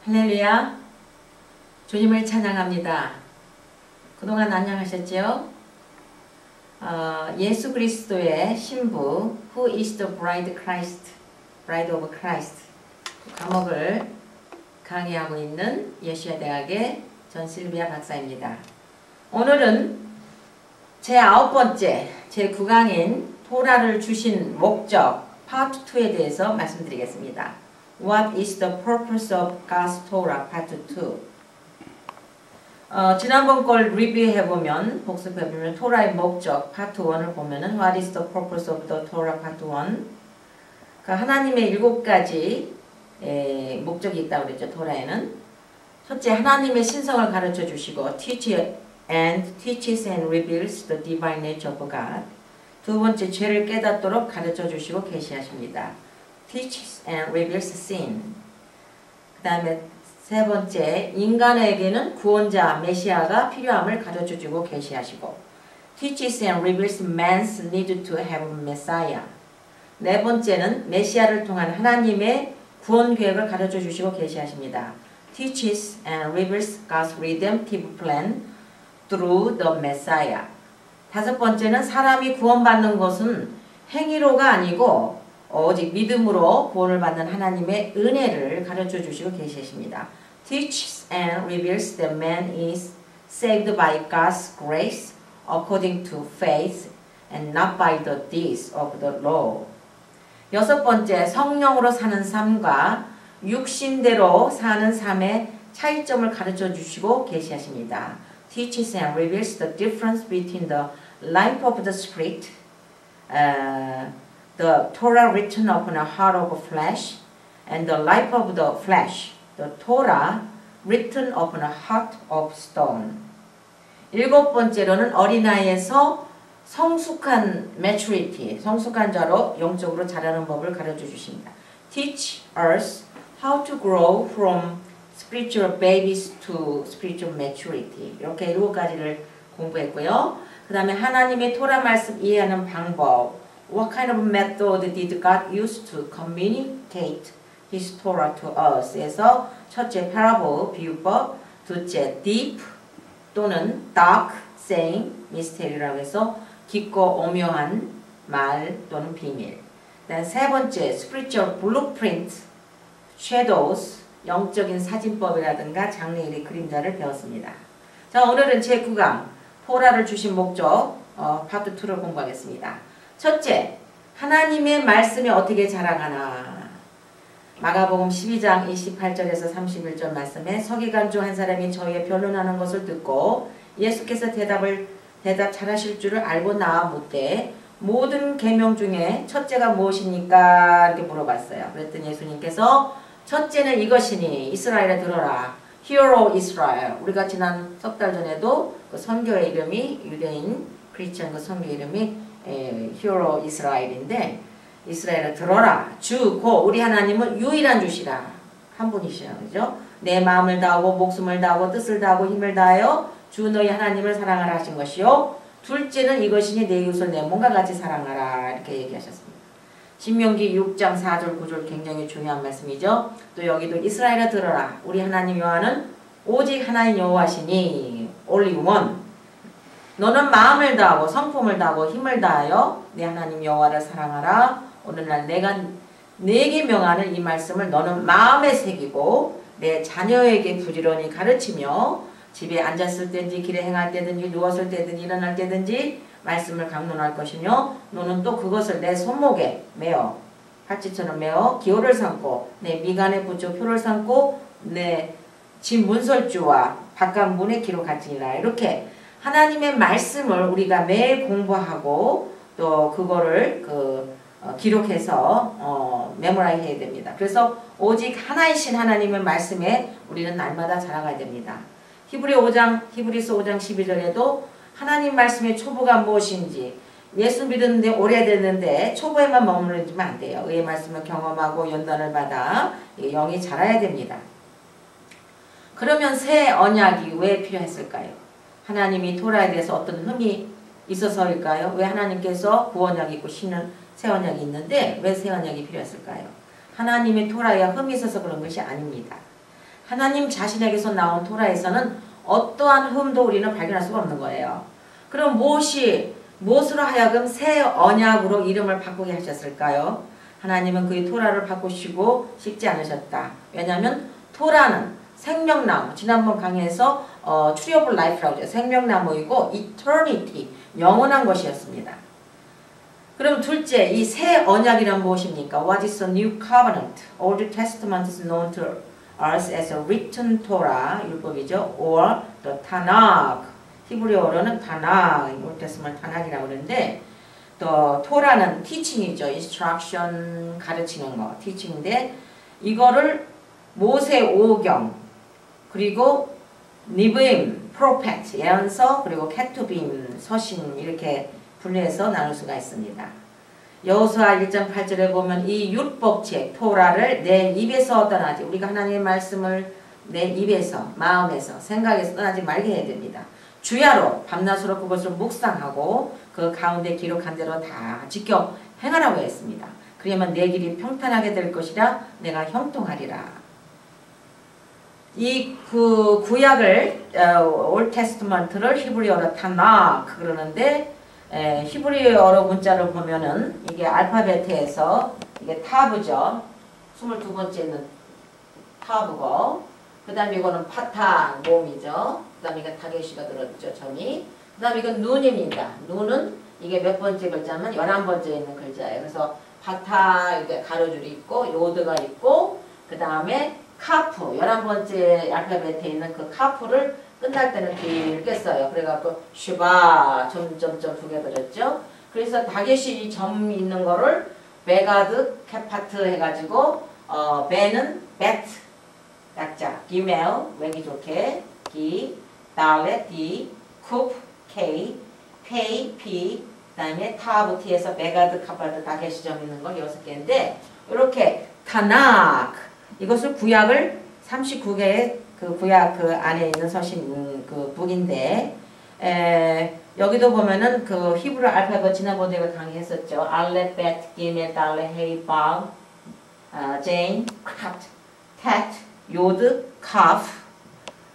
할렐루야, 주님을 찬양합니다. 그동안 안녕하셨죠? 예수 그리스도의 신부 Who is the bride of Christ 그 과목을 강의하고 있는 예수야 대학의 전실비아 박사입니다. 오늘은 제 9번째, 제 9강인 토라를 주신 목적 파트 2에 대해서 말씀드리겠습니다. What is the purpose of God's Torah? Part 2. 지난번 걸 리뷰해보면, 복습해보면 토라의 목적 파트 1을 보면은 What is the purpose of the Torah? Part 1. 그 하나님의 7가지 목적이 있다고 그랬죠. 토라에는. 첫째, 하나님의 신성을 가르쳐 주시고 teaches and reveals the divine nature of God. 두 번째, 죄를 깨닫도록 가르쳐 주시고 계시하십니다. teaches and reveals sin. 그 다음에 세 번째, 인간에게는 구원자 메시아가 필요함을 가르쳐주고 계시하시고 teaches and reveals man's need to have a messiah. 네 번째는 메시아를 통한 하나님의 구원 계획을 가르쳐주시고 계시하십니다. teaches and reveals God's redemptive plan through the messiah. 다섯 번째는 사람이 구원받는 것은 행위로가 아니고 오직 믿음으로 구원을 받는 하나님의 은혜를 가르쳐 주시고 계십니다. Teaches and reveals that man is saved by God's grace according to faith and not by the deeds of the law. 여섯 번째, 성령으로 사는 삶과 육신대로 사는 삶의 차이점을 가르쳐 주시고 계시하십니다. Teaches and reveals the difference between the life of the spirit, the Torah written upon a heart of flesh, and the life of the flesh, the Torah written upon a heart of stone. 일곱 번째로는 어린아이에서 성숙한 maturity, 성숙한 자로 영적으로 자라는 법을 가르쳐 주십니다. Teach us how to grow from spiritual babies to spiritual maturity. 이렇게 7가지를 공부했고요. 그 다음에 하나님의 토라 말씀 이해하는 방법, What kind of method did God use to communicate His Torah to us? 에서 첫째, parable, 비유법, 둘째, deep 또는 dark saying, mystery라고 해서 깊고 오묘한 말 또는 비밀. 그다음 세 번째, spiritual blueprint, shadows, 영적인 사진법이라든가 장래일의 그림자를 배웠습니다. 자, 오늘은 제 9강, 토라를 주신 목적, 파트 2를 공부하겠습니다. 첫째, 하나님의 말씀이 어떻게 자라가나. 마가복음 12장 28절에서 31절 말씀에 서기관 중 한 사람이 저희의 변론하는 것을 듣고 예수께서 대답 잘하실 줄을 알고 나와 묻되 모든 계명 중에 첫째가 무엇입니까? 이렇게 물어봤어요. 그랬더니 예수님께서 첫째는 이것이니 이스라엘에 들어라. Hear O Israel. 우리가 지난 석 달 전에도 그 선교의 이름이 유대인 크리스천 그 선교 이름이 히어로 이스라엘인데 이스라엘을 들어라. 주, 고 우리 하나님은 유일한 주시라. 한 분이시라. 그죠? 내 마음을 다하고 목숨을 다하고 뜻을 다하고 힘을 다하여 주 너희 하나님을 사랑하라 하신 것이요. 둘째는 이것이니 내 이웃을 내 몸과 같이 사랑하라. 이렇게 얘기하셨습니다. 신명기 6장 4절 9절 굉장히 중요한 말씀이죠. 또 여기도 이스라엘을 들어라. 우리 하나님 여호와는 오직 하나님 여호와시니 only one. 너는 마음을 다하고 성품을 다하고 힘을 다하여 내 하나님 여호와를 사랑하라. 오늘날 내가 네게 명하는 이 말씀을 너는 마음에 새기고 내 자녀에게 부지런히 가르치며 집에 앉았을 때든지 길에 행할 때든지 누웠을 때든지 일어날 때든지 말씀을 강론할 것이며 너는 또 그것을 내 손목에 메어 팔찌처럼 메어 기호를 삼고 내 미간에 붙여 표를 삼고 내 집 문설주와 바깥 문에 기록할지니라. 이렇게 하나님의 말씀을 우리가 매일 공부하고 또 그거를 기록해서 메모라이즈 해야 됩니다. 그래서 오직 하나이신 하나님의 말씀에 우리는 날마다 자라가야 됩니다. 히브리서 5장 12절에도 하나님 말씀의 초보가 무엇인지 예수 믿었는데 오래됐는데 초보에만 머무르면 안 돼요. 의의 말씀을 경험하고 연단을 받아 영이 자라야 됩니다. 그러면 새 언약이 왜 필요했을까요? 하나님이 토라에 대해서 어떤 흠이 있어서일까요? 왜 하나님께서 구원약이 있고 신은 새 언약이 있는데 왜 새 언약이 필요했을까요? 하나님의 토라에 흠이 있어서 그런 것이 아닙니다. 하나님 자신에게서 나온 토라에서는 어떠한 흠도 우리는 발견할 수가 없는 거예요. 그럼 무엇으로 하여금 새 언약으로 이름을 바꾸게 하셨을까요? 하나님은 그의 토라를 바꾸시고 싶지 않으셨다. 왜냐하면 토라는 생명나무, 지난번 강의에서 Tree of Life라고 하죠. 생명나무이고 Eternity, 영원한 것이었습니다. 그럼 둘째, 이 새 언약이란 무엇입니까? What is a new covenant? Old Testament is known to us as a written Torah, 율법이죠. Or the Tanakh. 히브리어로는 Tanakh, Old Testament Tanakh이라고 그러는데 또 토라는 teaching이죠. instruction, 가르치는 거, teaching인데 이거를 모세 오경, 그리고 니브임, 프로페트, 예언서, 그리고 케투빔, 서신 이렇게 분류해서 나눌 수가 있습니다. 여호수아 1장 8절에 보면 이 율법책 토라를 내 입에서 떠나지, 우리가 하나님의 말씀을 내 입에서, 마음에서, 생각에서 떠나지 말게 해야 됩니다. 주야로 밤낮으로 그것을 묵상하고 그 가운데 기록한 대로 다 지켜 행하라고 했습니다. 그러면 내 길이 평탄하게 될 것이라 내가 형통하리라. 이 구약을 올 테스트먼트를 히브리어로 타나크 그러는데 히브리어로 문자를 보면은 이게 알파벳에서 이게 타브죠. 22번째는 타브고 그 다음에 이거는 파탄 몸이죠. 그 다음에 이거 다게시가 들어있죠. 점이. 그 다음에 이건 눈입니다. 눈은 이게 몇 번째 글자면 11번째에 있는 글자예요. 그래서 파타 이렇게 가로줄이 있고 요드가 있고 그 다음에 카프 11번째 알파벳에 있는 그 카프를 끝날 때는 길게 써요. 그래갖고 슈바 점점점 두 개 들었죠. 그래서 다게시 점 있는 거를 베가드 캐파트 해가지고 베는 베트 약자 기멜 외기 좋게 기 달레 D 쿱 K 페이 P 그다음에 타브 T에서 베가드 카파트 다게시 점 있는 거 6개인데 이렇게 타나크 이것을 구약을 39개의 그 구약 그 안에 있는 서신 그 북인데 여기도 보면은 그 히브리 알파벳 지난번에 이거 강의했었죠. 알렛, 벳, 기멜, 달레, 헤이, 박, 제인, 캅, 텟, 요드, 카프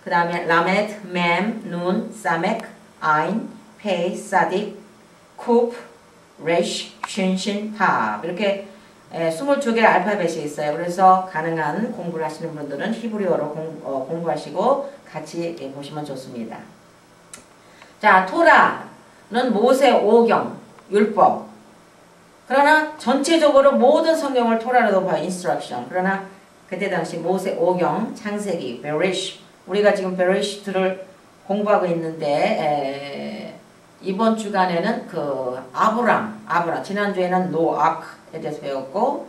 그 다음에 라메드, 맴, 눈, 사멕, 아인, 페이, 사딕, 쿱, 레쉬, 쉰신, 탑 이렇게 22개의 알파벳이 있어요. 그래서 가능한 공부를 하시는 분들은 히브리어로 공부하시고 같이 보시면 좋습니다. 자, 토라는 모세 오경, 율법. 그러나 전체적으로 모든 성경을 토라로 봐요. 인스트럭션. 그러나 그때 당시 모세 오경, 창세기, 베레시. 우리가 지금 베레시트를 공부하고 있는데 이번 주간에는 그 아브람. 지난주에는 노아크에 대해서 배웠고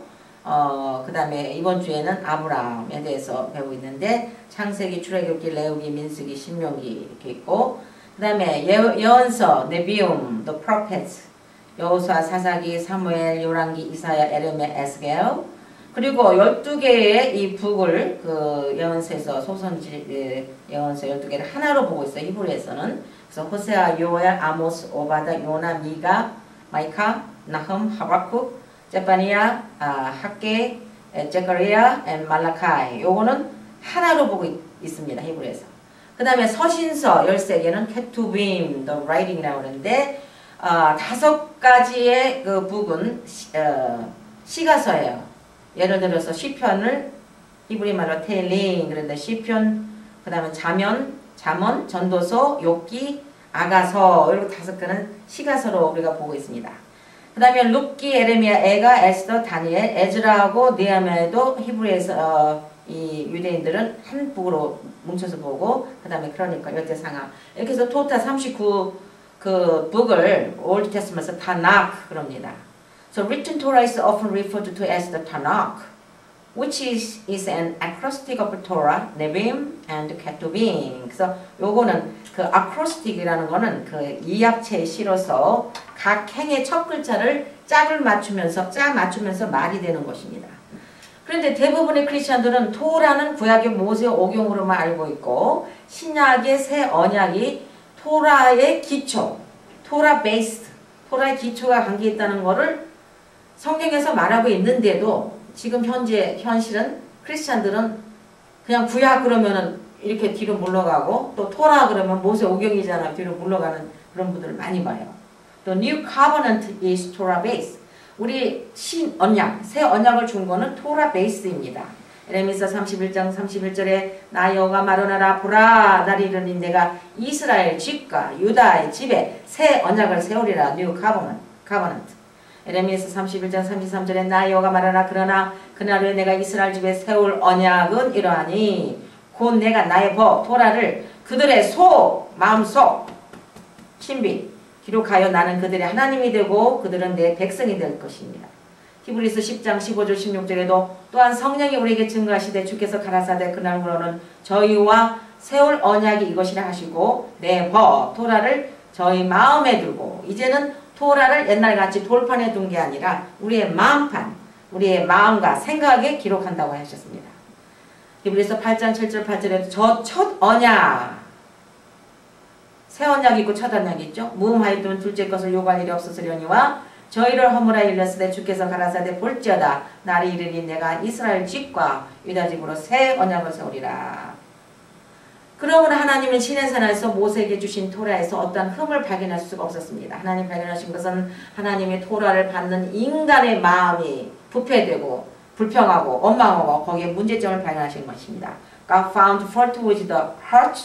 그 다음에 이번 주에는 아브람에 대해서 배우고 있는데 창세기, 출애굽기, 레위기, 민수기, 신명기 이렇게 있고 그 다음에 예언서, 네비움, the prophets, 여호수아, 사사기, 사무엘, 요란기, 이사야, 에레미야, 에스겔 그리고 12개의 이 북을 그 예언서에서 소선지 예언서 12개를 하나로 보고 있어요. 히브리에서는. 그래서 호세아, 요엘, 아모스, 오바다, 요나, 미가, 마이카, 나흠, 하박국, 제파니아, 학계, 제카리아, 말라카이 요거는 하나로 보고 있습니다. 히브리에서. 그 다음에 서신서 13개는 케투빔, the writing이라고 하는데 5가지의 그 북은 시가서예요. 예를 들어서 시편을 히브리 말로 테일링 그런데 시편 그 다음에 잠언, 전도서, 욥기, 아가서 이렇게 5개는 시가서로 우리가 보고 있습니다. 그 다음에 룻기, 에레미야, 에가, 에스더, 다니엘, 에즈라하고 느헤미야도 히브리에서 이 유대인들은 한 북으로 뭉쳐서 보고 그 다음에 크로니컬, 열대상하 이렇게 해서 토탈 39 그 북을 올드 테스트먼트에서 타나크 그럽니다. So written Torah is often referred to as the Tanakh, which is an acrostic of Torah, Nevi'im, and Ketuvim. 그래서 요거는 그 acrostic이라는 거는 그 이약체에 실어서 각 행의 첫 글자를 짝 맞추면서 말이 되는 것입니다. 그런데 대부분의 크리스천들은 토라는 구약의 모세 오경으로만 알고 있고 신약의 새 언약이 토라의 기초, 토라 베이스드, 토라의 기초가 관계 있다는 것을 성경에서 말하고 있는데도 지금 현실은 크리스찬들은 그냥 구약 그러면은 이렇게 뒤로 물러가고 또 토라 그러면 모세 오경이잖아. 뒤로 물러가는 그런 분들을 많이 봐요. 또 New Covenant is Torah base. 우리 신 언약, 새 언약을 준 거는 토라 베이스입니다. 에레미야 31장 31절에 나 여호와 말하노라 보라 날 이르니 내가 이스라엘 집과 유다의 집에 새 언약을 세우리라. New Covenant. 에레미야 31장 33절에 나 여호와 말하노라 그러나 그날 후에 내가 이스라엘 집에 세울 언약은 이러하니 곧 내가 나의 법 토라를 그들의 마음속 신비 기록하여 나는 그들의 하나님이 되고 그들은 내 백성이 될 것입니다. 히브리서 10장 15절 16절에도 또한 성령이 우리에게 증거하시되 주께서 가라사대 그날부로는 저희와 세울 언약이 이것이라 하시고 내 법 토라를 저희 마음에 두고 이제는 토라를 옛날같이 돌판에 둔 게 아니라 우리의 마음판 우리의 마음과 생각에 기록한다고 하셨습니다. 히브리서 8장 7절 8절에도 저 첫 언약 새 언약이 있고 첫 언약이 있죠. 무음하였던 둘째 것을 요구할 일이 없었으려니와 저희를 허물하여 일렀으되 주께서 가라사대 볼지어다 날이 이르니 내가 이스라엘 집과 유다 집으로 새 언약을 세우리라. 그러므로 하나님은 시내산에서 모세에게 주신 토라에서 어떤 흠을 발견할 수가 없었습니다. 하나님 발견하신 것은 하나님의 토라를 받는 인간의 마음이 부패되고 불평하고 원망하고 거기에 문제점을 발견하신 것입니다. God found fault with the heart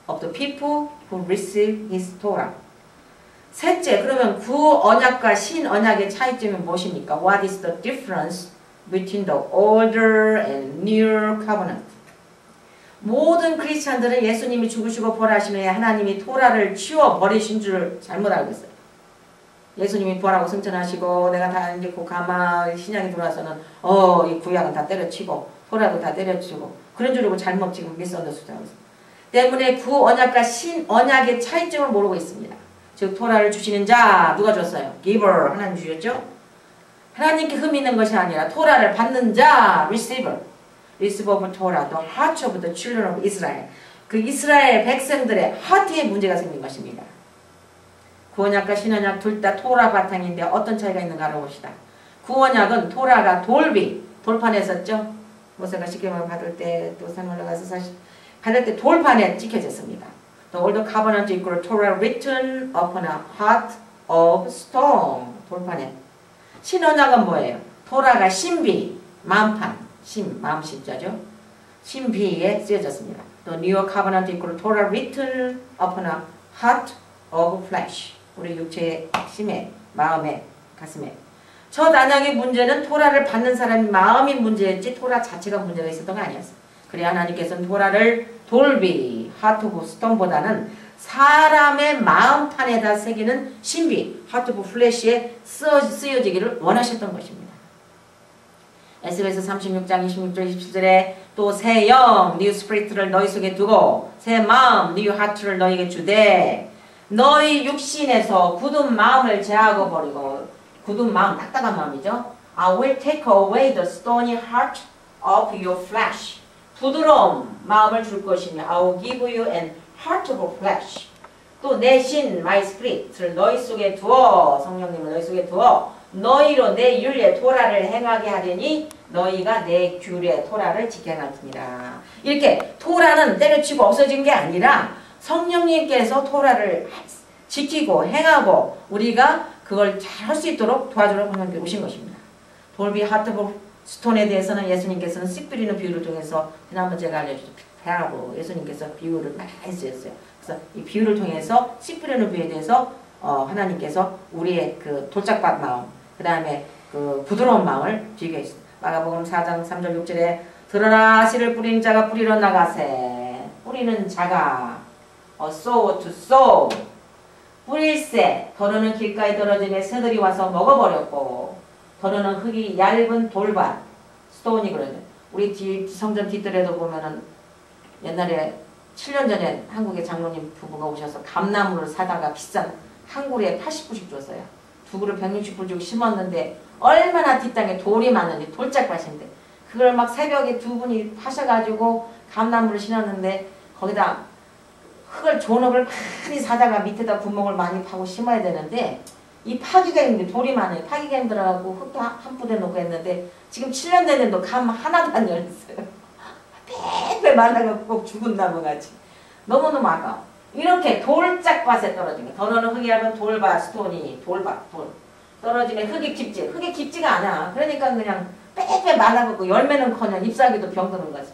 of the people who received his Torah. 셋째, 그러면 구 언약과 신 언약의 차이점이 무엇입니까? What is the difference between the older and newer covenant? 모든 크리스찬들은 예수님이 죽으시고 부활하신 후에 하나님이 토라를 치워버리신 줄 잘못 알고 있어요. 예수님이 부활하고 승천하시고 내가 다 이제 곧 가마 신약이 들어와서는 이 구약은 다 때려치고 토라도 다 때려치고 그런 줄 알고 잘못 지금 미스언더스탠딩 하고 있어요. 때문에 구 언약과 신 언약의 차이점을 모르고 있습니다. 즉 토라를 주시는 자 누가 줬어요? giver 하나님 주셨죠? 하나님께 흠이 있는 것이 아니라 토라를 받는 자 receiver of Torah, the heart of the children of Israel. 그 이스라엘 백성들의 하트에 문제가 생긴 것입니다. 구언약과 신언약 둘 다 토라 바탕인데 어떤 차이가 있는가 알아봅시다. 구언약은 토라가 돌판에 썼죠. 모세가 십계명을 받을 때 또 산 올라가서 받을 때 돌판에 찍혀졌습니다. The old covenant equal Torah written upon a heart of stone. 돌판에. 신언약은 뭐예요? 토라가 신비, 마음판. 마음 신자죠. 신비에 쓰여졌습니다. The new covenant equal Torah written upon a heart of flesh. 우리 육체의 심에, 마음에, 가슴에. 첫 언약의 문제는 토라를 받는 사람이 마음이 문제였지 토라 자체가 문제가 있었던 거 아니었어요. 그래 하나님께서는 토라를 돌비, heart of stone보다는 사람의 마음판에다 새기는 신비, heart of flesh에 쓰여지기를 원하셨던 것입니다. 에스겔서 36장 26절 27절에 또 새 영, new spirit를 너희 속에 두고 새 마음, new heart를 너희에게 주되 너희 육신에서 굳은 마음을 제하고 버리고 굳은 마음, 딱딱한 마음이죠. I will take away the stony heart of your flesh. 부드러운 마음을 줄 것이며 I will give you an heart of flesh. 또 내 신, my spirit를 너희 속에 두어 성령님을 너희 속에 두어 너희로 내 율례 토라를 행하게 하려니 너희가 내 규례 토라를 지켜야 할지니라. 이렇게 토라는 때려치고 없어진 게 아니라 성령님께서 토라를 지키고 행하고 우리가 그걸 잘 할 수 있도록 도와주러 하나님께 오신 것입니다. 돌비 하트복 스톤에 대해서는 예수님께서는 씨 뿌리는 비유를 통해서 지난번 제가 알려주죠. 배하고 예수님께서 비유를 많이 쓰셨어요. 그래서 이 비유를 통해서 씨 뿌리는 비유에 대해서 하나님께서 우리의 그 돌짝밭 마음 그 다음에 그 부드러운 마음을 비교했습니다. 마가복음 4장 3절 6절에 들어라 씨를 뿌리는 자가 뿌리러 나가세. 뿌리는 자가 sow to sow. 뿌릴새 더러는 길가에 떨어지며 새들이 와서 먹어버렸고 더러는 흙이 얇은 돌밭 스톤이 그러죠. 우리 성전 뒷뜰에도 보면은 옛날에 7년 전에 한국에 장로님 부부가 오셔서 감나무를 사다가 비싼 한 그루에 80불씩 줬어요. 두 그루 160불 주고 심었는데 얼마나 뒷땅에 돌이 많은지 돌짝밭인데 그걸 막 새벽에 두 분이 파셔가지고 감나무를 심었는데 거기다 흙을 좋은 흙을 많이 사다가 밑에다 구멍을 많이 파고 심어야 되는데 이 파기가 있는데 돌이 많아요. 파기가 힘들어가고 흙도 한 부대 놓고 했는데 지금 7년 됐는데도 감 하나도 안 열렸어요. 빼빼 말라가 꼭 죽은 나무 같이 너무너무 아까워. 이렇게 돌짝밭에 떨어진 거. 더러는 흙이 하면 돌밭, 스톤이 돌밭, 돌 떨어지면 흙이 깊지. 흙이 깊지가 않아. 그러니까 그냥 빼빼 말라갖고 열매는커녕 잎사귀도 병드는 거지.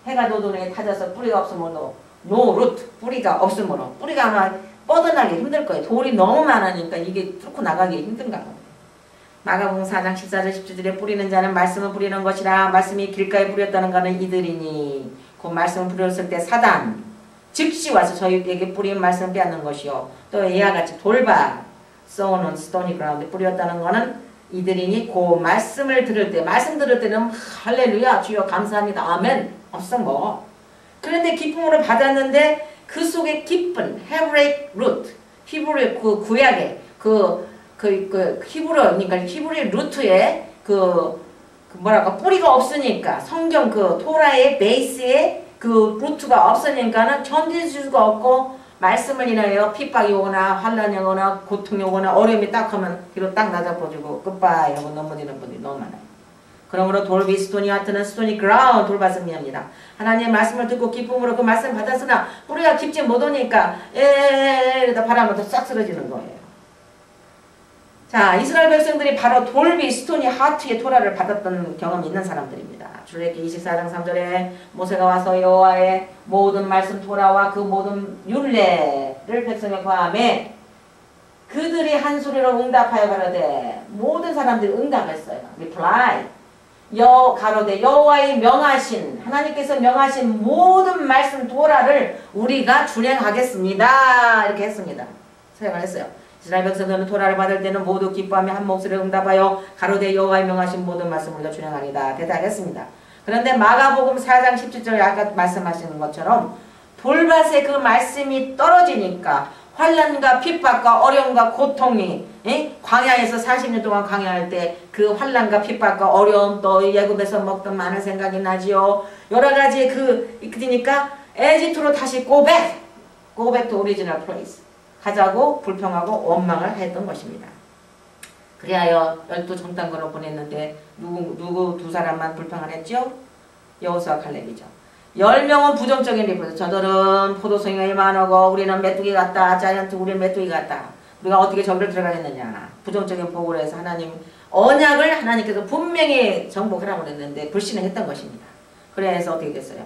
해가 노도에 타져서 뿌리가 없으면 노 루트 뿌리가 없으므로 뿌리가 아마 뻗어나기 힘들 거예요. 돌이 너무 많으니까 이게 뚫고 나가기 힘든가 봐요. 마가복음 4장 14절 17절에 뿌리는 자는 말씀을 뿌리는 것이라 말씀이 길가에 뿌렸다는 것은 이들이니 그 말씀을 뿌렸을 때 사단 즉시 와서 저희에게 뿌린 말씀을 빼앗는 것이요 또 이와 같이 돌밭 sown stony ground 뿌렸다는 것은 이들이니 그 말씀을 들을 때 말씀 들을 때는 할렐루야 주여 감사합니다 아멘 없어 뭐. 그런데 기쁨으로 받았는데 그 속에 기쁜 헤브레이크 루트 히브리 그 구약의 히브리 그러니까 히브리 루트에 뭐랄까 뿌리가 없으니까 성경 토라의 베이스에 그 루트가 없으니까는 견딜 수가 없고 말씀을 인하여 핍박이 오거나 환란이 오거나 고통이 오거나 어려움이 딱 하면 뒤로 딱 낮아버리고 끝바이 하고 넘어지는 분들이 너무 많아요. 그러므로 돌비 스토니 하트는 스토니 그라운 돌밭을 미합니다. 하나님의 말씀을 듣고 기쁨으로 그 말씀 받았으나 뿌리가 깊지 못하니까 이러다 바람을 더 싹 쓰러지는 거예요. 자, 이스라엘 백성들이 바로 돌비 스토니 하트의 토라를 받았던 경험이 있는 사람들입니다. 출애굽기 24장 3절에 모세가 와서 여호와의 모든 말씀 토라와 그 모든 율례를 백성에 과함에 그들이 한 소리로 응답하여 가로되 모든 사람들이 응답했어요. reply. 가로되 여호와의 명하신 하나님께서 명하신 모든 말씀 토라를 우리가 준행하겠습니다. 이렇게 했습니다. 사용을 했어요. 이스라엘 백성들은 토라를 받을 때는 모두 기뻐하며 한 목소리로 응답하여 가로되 여호와의 명하신 모든 말씀을 우리가 준행하리다. 대답했습니다. 그런데 마가복음 4장 17절 아까 말씀하시는 것처럼 돌밭에 그 말씀이 떨어지니까 환난과 핍박과 어려움과 고통이 광야에서 40년 동안 광야할 때 그 환난과 핍박과 어려움 또 예굽에서 먹던 많은 생각이 나지요. 여러 가지 그러니까 에집트로 다시 go back to original place 가자고 불평하고 원망을 했던 것입니다. 그리하여 12 정탐꾼을 보냈는데 누구 두 사람만 불평을 했죠? 여호수아와 칼렙이죠. 10명은 부정적인 리포트. 저들은 포도송이가 많고 우리는 메뚜기 같다. 자이언트 우리는 메뚜기 같다. 우리가 어떻게 저기를 들어가겠느냐. 부정적인 보고를 해서 언약을 하나님께서 분명히 정복하라고 했는데 불신을 했던 것입니다. 그래서 어떻게 됐어요?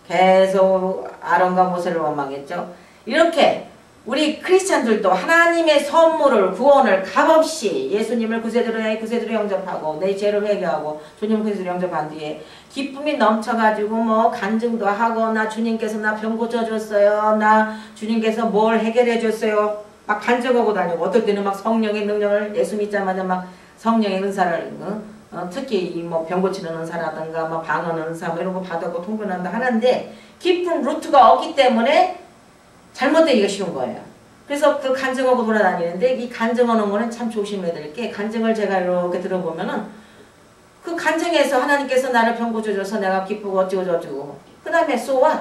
계속 아론과 모세를 원망했죠. 이렇게 우리 크리스찬들도 하나님의 선물을 구원을 값없이 예수님을 구세주로 영접하고 내 죄를 회개하고 주님 구세주로 영접한 뒤에 기쁨이 넘쳐가지고 간증도 하고 나 주님께서 나 병 고쳐줬어요. 나 주님께서 뭘 해결해 줬어요. 막 간증하고 다니고 어떨 때는 막 성령의 능력을 예수 믿자마자 막 성령의 은사를 특히 병 고치는 은사라든가 방언 은사 이런 거 받았고 통변한다 하는데 깊은 루트가 없기 때문에 잘못되기가 쉬운 거예요. 그래서 그 간증하고 돌아다니는데 이 간증하는 거는 참 조심해야 될 게 간증을 제가 이렇게 들어보면은 그 간증에서 하나님께서 나를 병 고쳐줘서 내가 기쁘고 어쩌고 저쩌고 그 다음에 so what?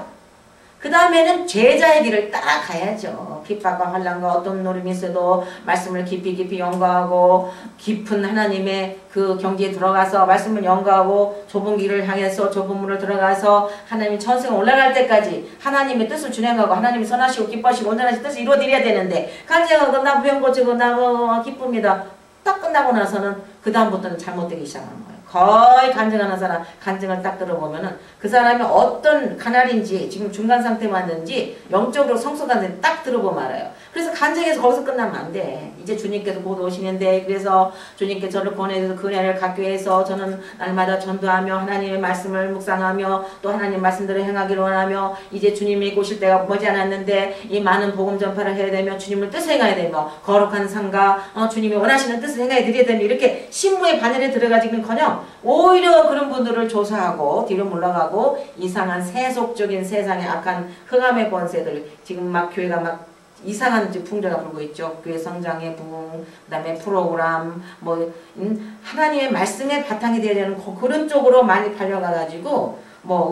그 다음에는 제자의 길을 따라가야죠. 핍박과 환난과 어떤 노림이 있어도 말씀을 깊이 연구하고 깊은 하나님의 그 경지에 들어가서 말씀을 연구하고 좁은 길을 향해서 좁은 문을 들어가서 하나님의 천성에 올라갈 때까지 하나님의 뜻을 준행하고 하나님이 선하시고 기뻐하시고 온전하신 뜻을 이루어드려야 되는데 간증하고 나 병 고치고 나 기쁩니다. 딱 끝나고 나서는 그 다음부터는 잘못되기 시작하는 거예요. 거의 간증하는 사람 간증을 딱 들어보면은 그 사람이 어떤 카날인지 지금 중간 상태 왔는지 영적으로 성숙한지 딱 들어보면 알아요. 그래서 간증에서 거기서 끝나면 안 돼. 이제 주님께서 곧 오시는데 그래서 주님께 저를 보내서 그 은혜를 갖기 위해서 저는 날마다 전도하며 하나님의 말씀을 묵상하며 또 하나님 말씀대로 행하기를 원하며 이제 주님이 오실 때가 머지않았는데 이 많은 복음 전파를 해야 되며 주님을 뜻을 행해야 되며 거룩한 삶과 주님이 원하시는 뜻을 행해 드려야 되며 이렇게 신부의 반열에 들어가지는커녕 오히려 그런 분들을 조사하고 뒤로 물러가고 이상한 세속적인 세상의 악한 흑암의 권세들 지금 막 교회가 막 이상한 풍조가 불고 있죠. 교회 성장의 부흥, 그 다음에 프로그램, 하나님의 말씀에 바탕이 되어야 되는 그런 쪽으로 많이 팔려가가지고,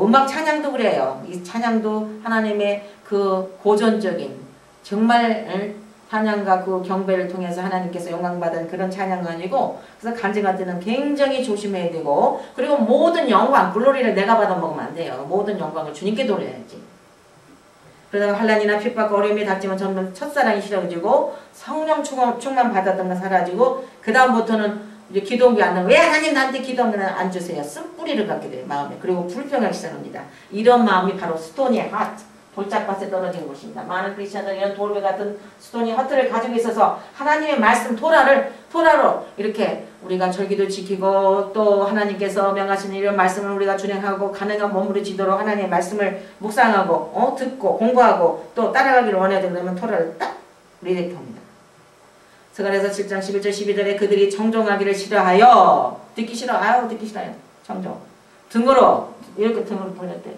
음악 찬양도 그래요. 이 찬양도 하나님의 그 고전적인, 정말 찬양과 그 경배를 통해서 하나님께서 영광받은 그런 찬양은 아니고, 그래서 간증할 때는 굉장히 조심해야 되고, 그리고 모든 영광, 글로리를 내가 받아 먹으면 안 돼요. 모든 영광을 주님께 돌려야지. 그러다가 환난이나 핍박과 어려움이 닥치면 전부 첫사랑이 싫어지고 성령 충만 받았던 거 사라지고, 그 다음부터는 이제 기도하지 않는, 왜 하나님 나한테 기도하면 안 주세요? 쓴뿌리를 갖게 돼요, 마음에. 그리고 불평하기 시작합니다. 이런 마음이 바로 스토니의 하트, 돌짝밭에 떨어진 것입니다. 많은 크리스천들은 이런 돌배 같은 스토니 하트를 가지고 있어서 하나님의 말씀 토라로 이렇게 우리가 절기도 지키고, 또 하나님께서 명하시는 이런 말씀을 우리가 준행하고 가능한 몸부림치도록 하나님의 말씀을 묵상하고 듣고 공부하고 또 따라가기를 원해야 된다면 토라를 딱 리젝트합니다. 스가랴서 7장 11절 12절에 그들이 정정하기를 싫어하여, 듣기 싫어요. 정정. 등으로 이렇게 등으로 돌렸대.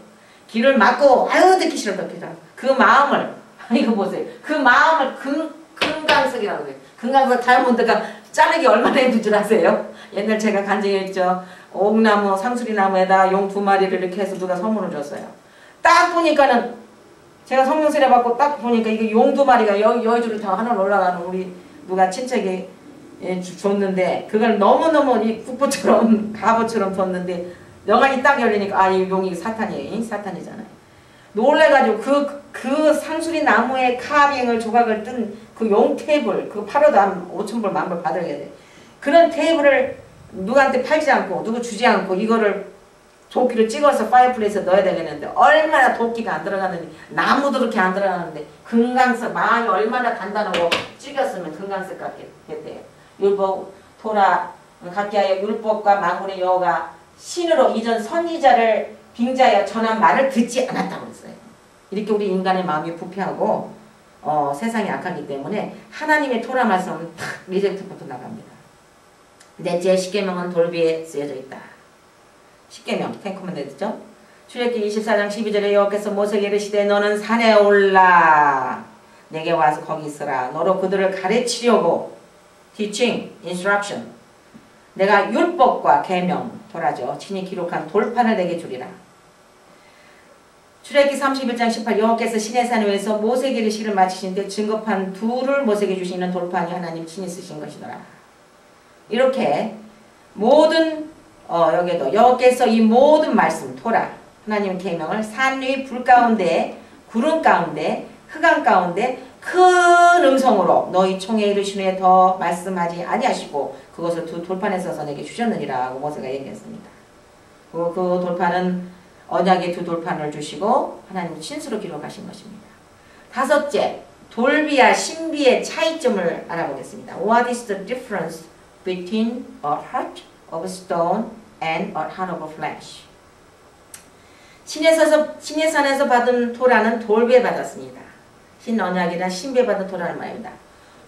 귀를 막고 듣기 싫어. 그 마음을 이거 보세요. 그 마음을 금강석이라고 해요. 금강석 다이아몬드가 자르기 얼마나 힘든 줄 아세요? 옛날 제가 간증했죠. 옥나무 상수리나무에다 용 2마리를 이렇게 해서 누가 선물을 줬어요. 딱 보니까는 제가 성령 세례 받고 딱 보니까 이게 용 2마리가 여의주를 다 하늘 올라가는 우리 누가 친척이 줬는데, 그걸 너무너무 이 국보처럼 갑옷처럼 뒀는데 영안이 딱 열리니까 이 용이 사탄이잖아요. 놀래가지고 그 상수리 나무에 카빙을 조각을 뜬 그 용 테이블, 그 팔아도 한 5,000불 10,000불 받아야 돼. 그런 테이블을 누구한테 팔지 않고 누구 주지 않고 이거를 도끼를 찍어서 파이어플레이스에 넣어야 되겠는데, 얼마나 도끼가 안 들어가는데, 나무도 그렇게 안 들어가는데 금강석 마음이 얼마나 단단하고 찍었으면 금강석 같겠대요. 율법 토라 갖게 하여 율법과 만군의 여호가 신으로 이전 선지자를 빙자하여 전한 말을 듣지 않았다고 했어요. 이렇게 우리 인간의 마음이 부패하고 세상이 악하기 때문에 하나님의 토라 말씀은 탁 리젝트부터 나갑니다. 넷째, 십계명은 돌비에 쓰여져 있다. 십계명, 텐커맨드죠. 출애굽기 24장 12절에 여호와께서 모세에게 이르시되 너는 산에 올라 내게 와서 거기 있으라. 너로 그들을 가르치려고, teaching, instruction, 내가 율법과 계명, 토라죠, 친히 기록한 돌판을 내게 주리라. 출애굽기 31장 18, 여호와께서 시내산 위에서 모세에게 이르시기를 마치신 때 증거판 2를 모세에게 주시는 돌판이 하나님 친히 쓰신 것이더라. 이렇게 모든 여기에도 여호와께서 이 모든 말씀 토라, 하나님 계명을 산 위 불 가운데, 구름 가운데, 흑암 가운데 큰 음성으로 너희 총에 이르신 후에 더 말씀하지 아니하시고 그것을 2 돌판에 써서 내게 주셨느니라 고 모세가 얘기했습니다. 그 돌판은 언약의 2 돌판을 주시고 하나님 친수로 기록하신 것입니다. 다섯째, 돌비와 신비의 차이점을 알아보겠습니다. What is the difference between a heart of stone and a heart of flesh? 신의 산에서 받은 토라는 돌비에 받았습니다. 신언약이나 신비에 받은 토라는 말입니다.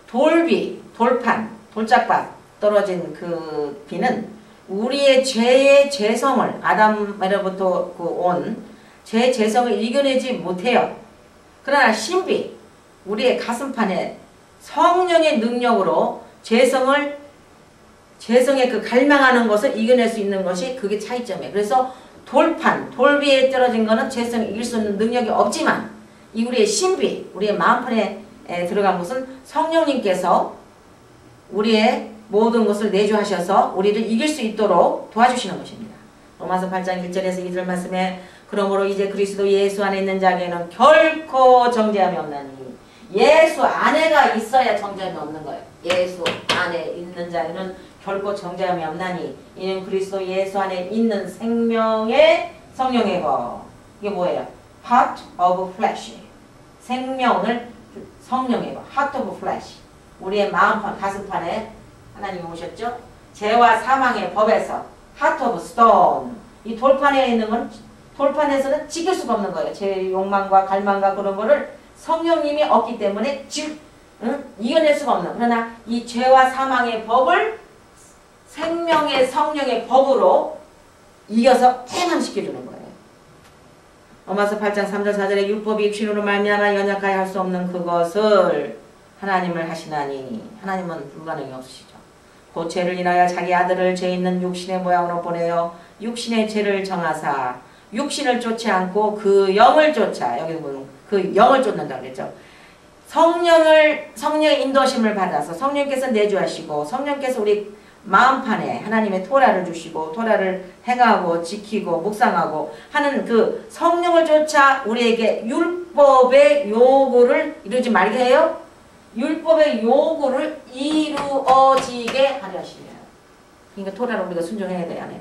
돌비, 돌판, 돌짝밭 떨어진 그 비는 우리의 죄의 죄성을, 아담에로부터 온 죄의 죄성을 이겨내지 못해요. 그러나 신비, 우리의 가슴판에 성령의 능력으로 죄성의 그 갈망하는 것을 이겨낼 수 있는 것이 그게 차이점이에요. 그래서 돌판, 돌비에 떨어진 거는 죄성을 이길 수 있는 능력이 없지만, 이 우리의 신비, 우리의 마음판에 들어간 것은 성령님께서 우리의 모든 것을 내주하셔서 우리를 이길 수 있도록 도와주시는 것입니다. 로마서 8장 1절에서 2절 말씀에 그러므로 이제 그리스도 예수 안에 있는 자에게는 결코 정죄함이 없나니, 예수 안에가 있어야 정죄함이 없는 거예요. 예수 안에 있는 자에는 결코 정죄함이 없나니 이는 그리스도 예수 안에 있는 생명의 성령의 것. 이게 뭐예요? Heart of flesh. 생명을 성령의 것. Heart of flesh. 우리의 마음판, 가슴판에 하나님이 오셨죠? 죄와 사망의 법에서 Heart of stone. 이 돌판에 있는 건 돌판에서는 지킬 수가 없는 거예요. 제 욕망과 갈망과 그런 거를 성령님이 없기 때문에 이겨낼 수가 없는. 그러나 이 죄와 사망의 법을 생명의 성령의 법으로 이겨서 해방시켜주는 거예요. 로마서 8장 3절 4절에 율법이 육신으로 말미암아 연약하여 할 수 없는 그것을 하나님을 하시나니, 하나님은 불가능이 없으시죠. 곧 죄를 인하여 자기 아들을 죄 있는 육신의 모양으로 보내어 육신의 죄를 정하사 육신을 쫓지 않고 그 영을 쫓아, 여기 보면 그 영을 쫓는다 그랬죠. 성령의 인도심을 받아서 성령께서 내주하시고 성령께서 우리 마음판에 하나님의 토라를 주시고 토라를 행하고 지키고 묵상하고 하는 그 성령을 쫓아 우리에게 율법의 요구를 이루지 말게 해요. 율법의 요구를 이루어지게 하려 하시면. 그러니까 토라를 우리가 순종해야 돼요. 안 해요?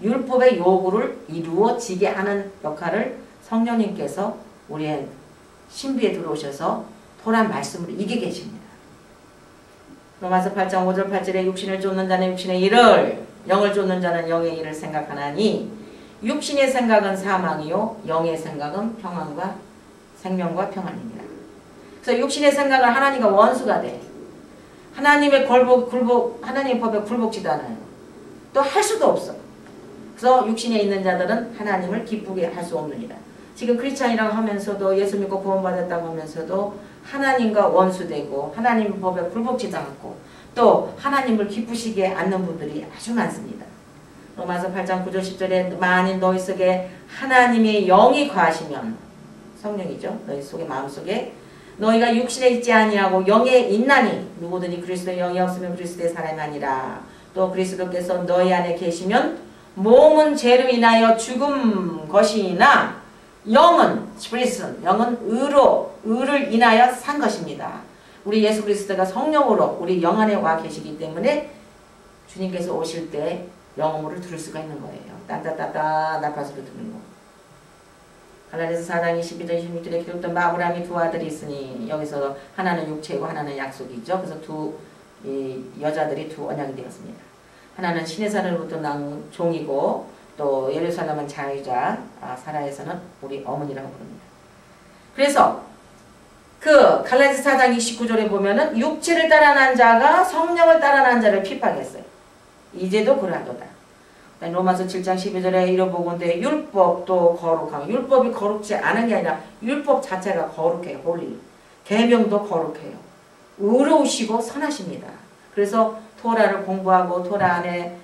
율법의 요구를 이루어지게 하는 역할을 성령님께서 우리의 신비에 들어오셔서 토라 말씀으로 이게 계십니다. 로마서 8장 5절 8절에 육신을 쫓는 자는 육신의 일을 영을 쫓는 자는 영의 일을 생각하나니 육신의 생각은 사망이요 영의 생각은 평안과 생명과 평안입니다. 그래서 육신의 생각은 하나님과 원수가 돼. 하나님의 하나님의 법에 굴복지도 않아요. 또 할 수도 없어. 그래서 육신에 있는 자들은 하나님을 기쁘게 할 수 없느니라. 지금 크리스찬이라고 하면서도 예수 믿고 구원받았다고 하면서도 하나님과 원수되고 하나님 법에 굴복지도 않고 또 하나님을 기쁘시게 않는 분들이 아주 많습니다. 로마서 8장 9절 10절에 만일 너희 속에 하나님의 영이 거하시면 성령이죠. 너희 속에 마음속에 너희가 육신에 있지 아니하고 영에 있나니 누구든지 그리스도의 영이 없으면 그리스도의 사람이 아니라 또 그리스도께서 너희 안에 계시면 몸은 죄로 인하여 죽은 것이나 영은 스피릿은 영은 의를 인하여 산 것입니다. 우리 예수 그리스도가 성령으로 우리 영 안에 와 계시기 때문에 주님께서 오실 때 영음으로 들을 수가 있는 거예요. 따따따따 나팔소리 듣는 거. 갈라디아서 4장 22절 26절에 기록된 아브라함이 두 아들이 있으니 여기서 하나는 육체이고 하나는 약속이죠. 그래서 여자들이 두 언약이 되었습니다. 하나는 신의 산으로부터 난 종이고 또 예루살렘은 자유자, 사라에서는 우리 어머니라고 부릅니다. 그래서 그 갈라디아서 4장 29절에 보면은 육체를 따라 난 자가 성령을 따라 난 자를 핍박했어요. 이제도 그러하도다. 로마서 7장 12절에 이러보건대 율법도 거룩하고 율법이 거룩지 않은 게 아니라 율법 자체가 거룩해요. 홀리. 계명도 거룩해요. 의로우시고 선하십니다. 그래서 토라를 공부하고 토라 안에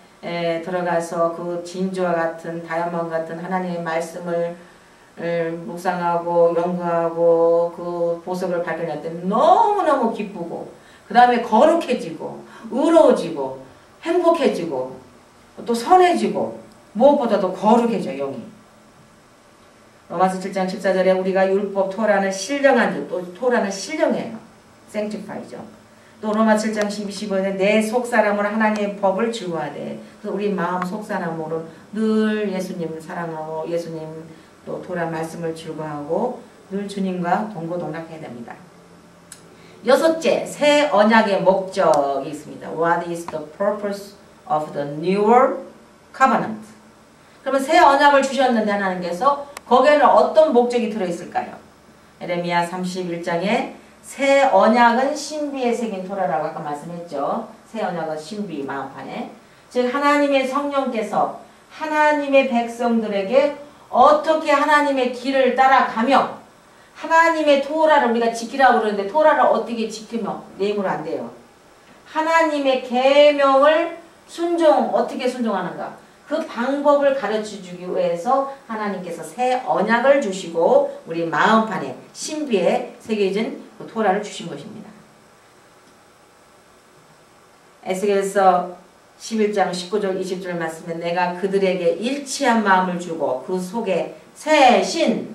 들어가서 그 진주와 같은 다이아몬드 같은 하나님의 말씀을 묵상하고 연구하고 그 보석을 발견할 때 너무너무 기쁘고 그 다음에 거룩해지고 의로워지고 행복해지고 또 선해지고 무엇보다도 거룩해져 영이. 로마서 7장 14절에 우리가 율법 토라는 신령한 줄, 또 토라는 신령해요. sanctify죠. 또 로마 7장 15절에 내 속사람으로 하나님의 법을 즐거워하되 그래서 우리 마음 속사람으로 늘 예수님을 사랑하고 예수님 또 토라 말씀을 즐거워하고 늘 주님과 동고동락해야 됩니다. 여섯째, 새 언약의 목적이 있습니다. What is the purpose of the newer covenant? 그러면 새 언약을 주셨는데 하나님께서 거기에는 어떤 목적이 들어있을까요? 에레미야 31장에 새 언약은 신비에 새긴 토라라고 아까 말씀했죠. 새 언약은 신비 마음판에. 즉 하나님의 성령께서 하나님의 백성들에게 어떻게 하나님의 길을 따라가며 하나님의 토라를 우리가 지키라고 그러는데 토라를 어떻게 지키며 내 힘으로 안 돼요. 하나님의 계명을 어떻게 순종하는가 그 방법을 가르쳐주기 위해서 하나님께서 새 언약을 주시고 우리 마음판에 신비에 새겨진 그 토라를 주신 것입니다. 에스겔서 11장 19절 20절 말씀에 내가 그들에게 일치한 마음을 주고 그 속에 새 신,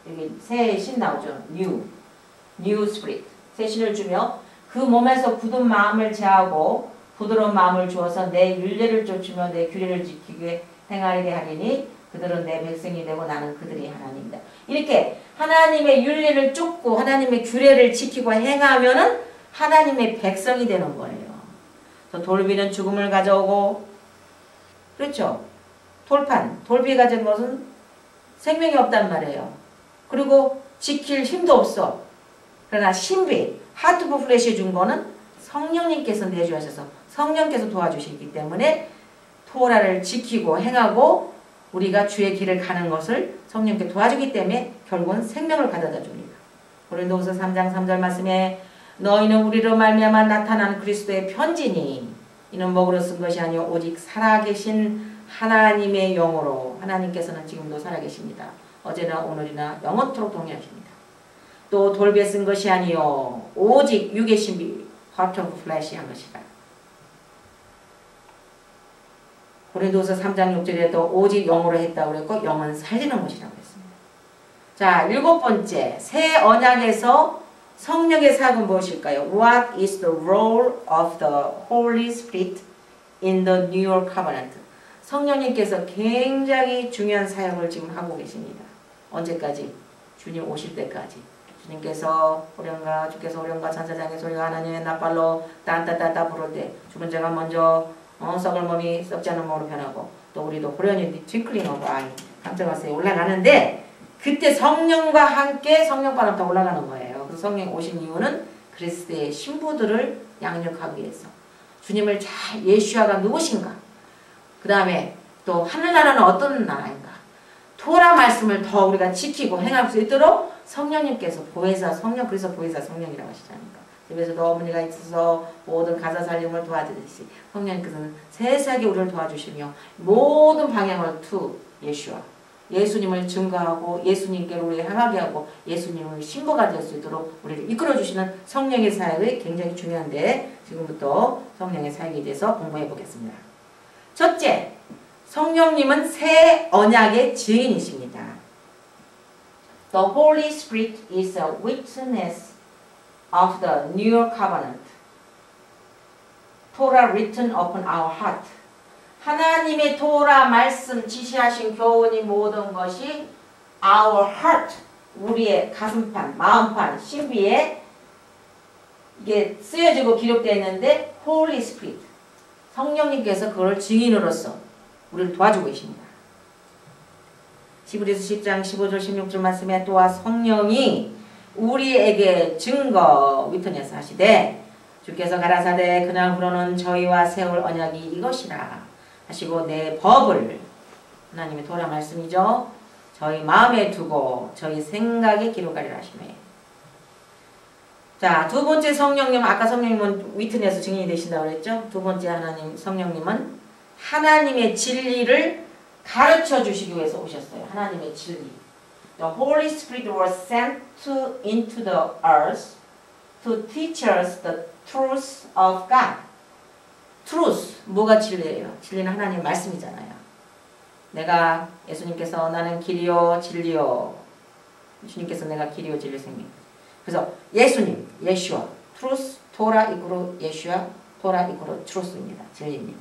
여기 새 신 나오죠. new spirit 새 신을 주며 그 몸에서 굳은 마음을 제하고 부드러운 마음을 주어서 내 율례를 쫓으며 내 규례를 지키게 행하게 하리니 그들은 내 백성이 되고 나는 그들이 하나님이다. 이렇게 하나님의 율례를 쫓고 하나님의 규례를 지키고 행하면은 하나님의 백성이 되는 거예요. 돌비는 죽음을 가져오고 그렇죠. 돌비 가진 것은 생명이 없단 말이에요. 그리고 지킬 힘도 없어. 그러나 신비, 하트 오브 플래시 준 거는 성령님께서 내주셔서 성령께서 도와주시기 때문에 토라를 지키고 행하고 우리가 주의 길을 가는 것을 성령께 도와주기 때문에 결국은 생명을 가져다 줍니다. 고린도후서 3장 3절 말씀에 너희는 우리로 말미암아 나타난 그리스도의 편지니 이는 먹으러 쓴 것이 아니요 오직 살아계신 하나님의 영으로 하나님께서는 지금도 살아계십니다. 어제나 오늘이나 영원토록 동의하십니다. 또 돌배 쓴 것이 아니요 오직 육의 신비 heart of flesh 한 것이다. 고린도서 3장 6절에도 오직 영으로 했다고 그랬고 영은 살리는 것이라고 했습니다. 자, 7번째 새 언약에서 성령의 사역은 무엇일까요? What is the role of the Holy Spirit in the New Covenant? 성령님께서 굉장히 중요한 사역을 지금 하고 계십니다. 언제까지? 주님 오실 때까지. 주님께서 오련가 주께서 오련가 찬사장의 소리가 하나님의 낫발로 딴따따따 부를 때 죽은 자가 먼저 썩을 몸이 썩지 않은 몸으로 변하고 또 우리도 호련히 트윙클링 오브 아이 감정하세요 올라가는데 그때 성령과 함께 성령바람 더 올라가는 거예요. 그래서 성령 오신 이유는 그리스도의 신부들을 양육하기 위해서 주님을 잘 예수아가 누구신가 그 다음에 또 하늘나라는 어떤 나라인가 토라 말씀을 더 우리가 지키고 행할 수 있도록 성령님께서 보혜사 성령 그래서 보혜사 성령이라고 하시자니까 집에서도 어머니가 있어서 모든 가사 살림을 도와주듯이 성령님께서는 세세하게 우리를 도와주시며 모든 방향을 투 예수와 예수님을 증거하고 예수님께로 우리를 향하게 하고 예수님을 신부가 될 수 있도록 우리를 이끌어주시는 성령의 사역이 굉장히 중요한데 지금부터 성령의 사역에 대해서 공부해 보겠습니다. 첫째, 성령님은 새 언약의 증인이십니다. The Holy Spirit is a witness of the new covenant. Torah written upon our heart. 하나님의 토라 말씀 지시하신 교훈이 모든 것이 our heart, 우리의 가슴판, 마음판, 신비에 이게 쓰여지고 기록되어 있는데 Holy Spirit, 성령님께서 그걸 증인으로서 우리를 도와주고 계십니다. 히브리서 10장 15절 16절 말씀에 또한 성령이 우리에게 증거 위트네스 하시되 주께서 가라사대 그날부로는 저희와 세울 언약이 이것이라 하시고 내 법을 하나님의 토라 말씀이죠. 저희 마음에 두고 저희 생각에 기록하리라 하시네. 자, 두 번째 성령님 아까 성령님은 위트네스 증인이 되신다고 그랬죠. 두 번째 하나님 성령님은 하나님의 진리를 가르쳐 주시기 위해서 오셨어요. 하나님의 진리. The Holy Spirit was sent into the earth to teach us the truth of God. truth, 뭐가 진리예요? 진리는 하나님 말씀이잖아요. 내가 예수님께서 나는 길이요 진리요. 주님께서 내가 길이요 진리 생명. 그래서 예수님, 예슈아, truth, 토라 이꾸로 예슈아, 토라 이꾸로 truth입니다. 진리입니다.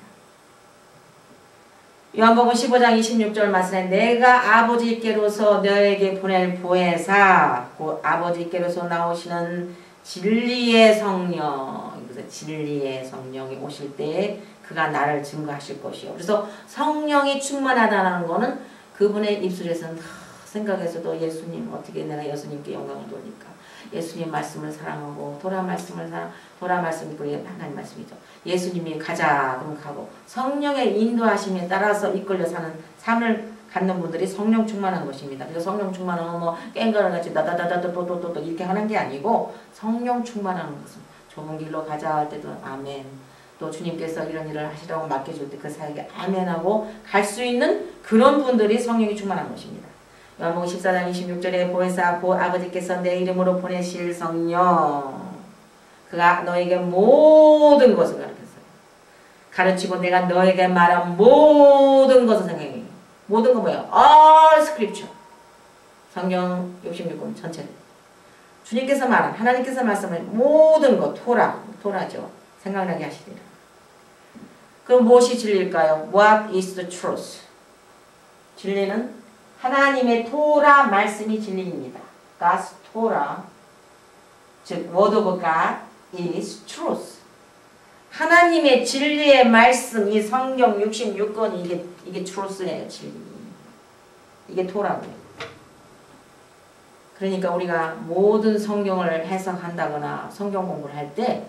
요한복음 15장 26절 말씀에 내가 아버지께로서 너에게 보낼 보혜사 곧 아버지께로서 나오시는 진리의 성령 그래서 진리의 성령이 오실 때에 그가 나를 증거하실 것이요. 그래서 성령이 충만하다는 거는 그분의 입술에서는 생각에서도 예수님 어떻게 내가 예수님께 영광을 돌릴까 예수님 말씀을 사랑하고 도라 말씀을 도라 말씀이 그 하나님 말씀이죠. 예수님이 가자 그럼 가고 성령의 인도하심에 따라서 이끌려 사는 삶을 갖는 분들이 성령 충만한 것입니다. 그래서 성령 충만하면 뭐 깽가를 같이 나다다다다 또또또 이렇게 하는 게 아니고 성령 충만한 것은 좁은 길로 가자 할 때도 아멘. 또 주님께서 이런 일을 하시라고 맡겨줄 때 그 사역에 아멘하고 갈 수 있는 그런 분들이 성령이 충만한 것입니다. 요한복음 14장 26절에 보혜사 곧 아버지께서 내 이름으로 보내실 성령 그가 너에게 모든 것을 가르쳤어요. 가르치고 내가 너에게 말한 모든 것을 생각해. 모든 거 뭐예요? All Scripture. 성경 66권 전체를. 주님께서 말한 하나님께서 말씀한 모든 것 토라죠. 생각나게 하시리라. 그럼 무엇이 진리일까요? What is the truth? 진리는 하나님의 토라 말씀이 진리입니다. God's Torah, 즉 Word of God is truth. 하나님의 진리의 말씀, 이 성경 66권이 이게 truth예요, 진리. 이게 토라고요. 그러니까 우리가 모든 성경을 해석한다거나 성경 공부를 할 때